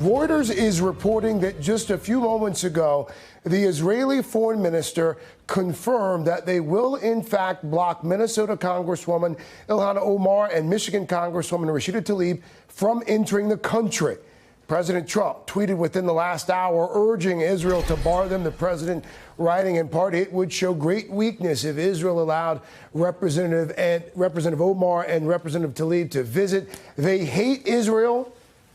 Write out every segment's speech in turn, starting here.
Reuters is reporting that just a few moments ago, the Israeli foreign minister confirmed that they will, in fact, block Minnesota Congresswoman Ilhan Omar and Michigan Congresswoman Rashida Tlaib from entering the country. President Trump tweeted within the last hour urging Israel to bar them. The president writing in part, it would show great weakness if Israel allowed Representative Omar and Representative Tlaib to visit. They hate Israel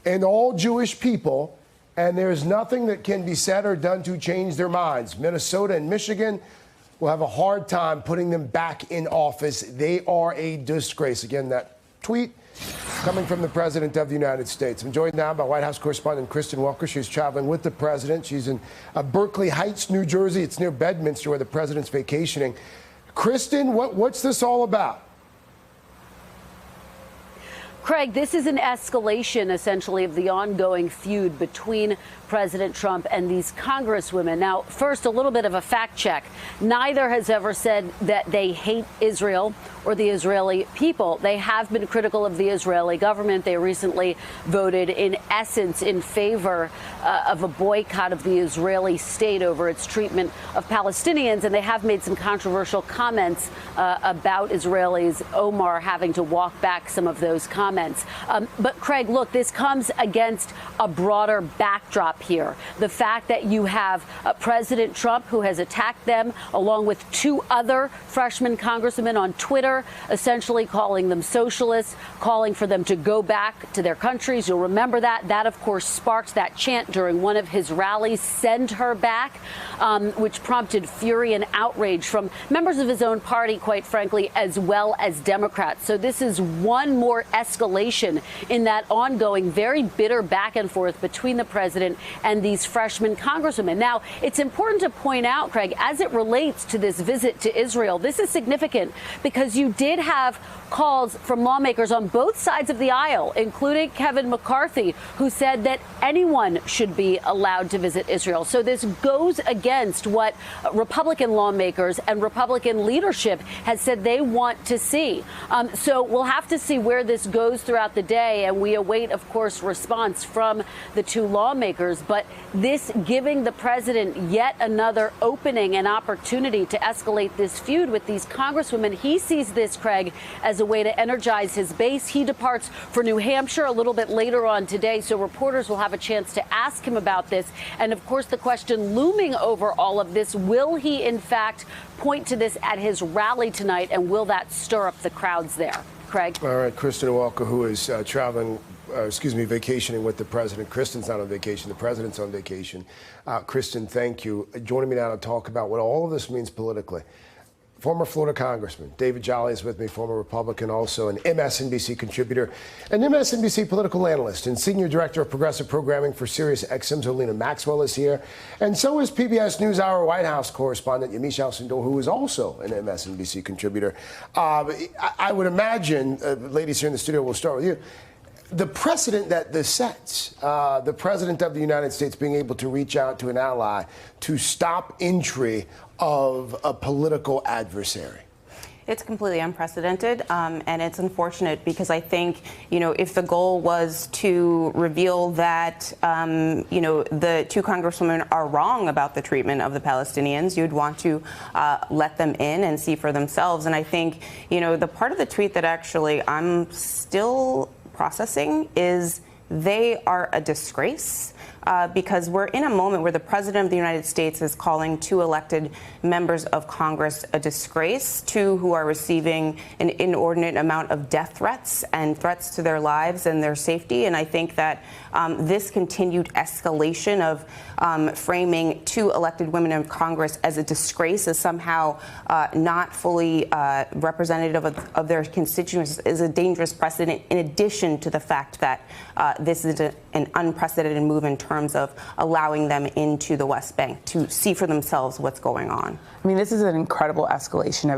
and all Jewish people, and there's nothing that can be said or done to change their minds. Minnesota and Michigan will have a hard time putting them back in office. They are a disgrace. Again, that tweet coming from the President of the United States. I'm joined now by White House correspondent Kristen Welker. She's traveling with the president. She's in Berkeley Heights, New Jersey. It's near Bedminster, where the president's vacationing. Kristen, what's this all about? Craig, this is an escalation, essentially, of the ongoing feud between President Trump and these congresswomen. Now, first, a little bit of a fact check. Neither has ever said that they hate Israel or the Israeli people. They have been critical of the Israeli government. They recently voted, in essence, in favor of a boycott of the Israeli state over its treatment of Palestinians. And they have made some controversial comments about Israelis, Omar having to walk back some of those comments. But, Craig, look, this comes against a broader backdrop here. The fact that you have President Trump, who has attacked them, along with two other freshman congressmen on Twitter, essentially calling them socialists, calling for them to go back to their countries. You'll remember that. That, of course, sparked that chant during one of his rallies, "Send her back," which prompted fury and outrage from members of his own party, quite frankly, as well as Democrats. So this is one more escalation in that ongoing, very bitter back and forth between the president and these freshman congresswomen. Now, it's important to point out, Craig, as it relates to this visit to Israel, this is significant because you did have calls from lawmakers on both sides of the aisle, including Kevin McCarthy, who said that anyone should be allowed to visit Israel. So this goes against what Republican lawmakers and Republican leadership has said they want to see. So we'll have to see where this goes throughout the day, and we await, of course, response from the two lawmakers. But this giving the president yet another opening and opportunity to escalate this feud with these congresswomen. He sees this, Craig, as a way to energize his base. He departs for New Hampshire a little bit later on today, so reporters will have a chance to ask him about this. And, of course, the question looming over all of this, will he, in fact, point to this at his rally tonight, and will that stir up the crowds there? Craig? All right, Kristen Welker, who is vacationing with the president. Kristen's not on vacation. The president's on vacation. Kristen, thank you. Joining me now to talk about what all of this means politically. Former Florida Congressman David Jolly is with me, former Republican, also an MSNBC contributor, an MSNBC political analyst and senior director of progressive programming for SiriusXM. Zolina Maxwell is here. And so is PBS NewsHour White House correspondent Yamiche Alcindor, who is also an MSNBC contributor. I would imagine, ladies here in the studio, we'll start with you. The precedent that this sets, the president of the United States being able to reach out to an ally to stop entry of a political adversary. It's completely unprecedented, and it's unfortunate because I think, if the goal was to reveal that, the two congresswomen are wrong about the treatment of the Palestinians, you'd want to let them in and see for themselves. And I think, the part of the tweet that actually I'm still processing is they are a disgrace. Because we're in a moment where the president of the United States is calling two elected members of Congress a disgrace, two who are receiving an inordinate amount of death threats and threats to their lives and their safety. And I think that this continued escalation of framing two elected women of Congress as a disgrace, as somehow not fully representative of their constituents, is a dangerous precedent, in addition to the fact that this is an unprecedented move in terms of allowing them into the West Bank to see for themselves what's going on. I mean, this is an incredible escalation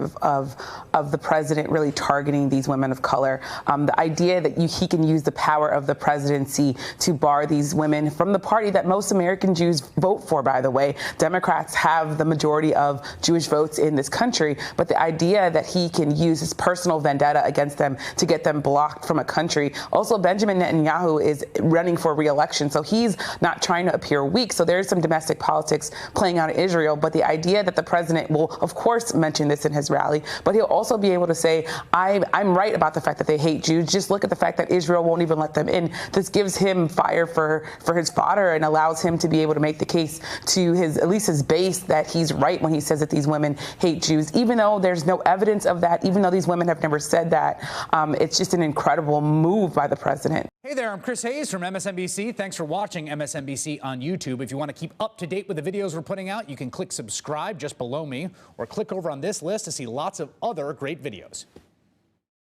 of the president really targeting these women of color. The idea that he can use the power of the presidency to bar these women from the party that most American Jews vote for, by the way. Democrats have the majority of Jewish votes in this country, but the idea that he can use his personal vendetta against them to get them blocked from a country. Also, Benjamin Netanyahu is running for re-election. So he's not trying to appear weak. So there's some domestic politics playing out in Israel. But the idea that the president will, of course, mention this in his rally, but he'll also be able to say, I'm right about the fact that they hate Jews. Just look at the fact that Israel won't even let them in. This gives him fire for his fodder and allows him to be able to make the case to at least his base that he's right when he says that these women hate Jews, even though there's no evidence of that, even though these women have never said that. It's just an incredible move by the president. Hey there, I'm Chris Hayes from MSNBC. Thanks for watching MSNBC on YouTube. If you want to keep up to date with the videos we're putting out, you can click subscribe just below me or click over on this list to see lots of other great videos.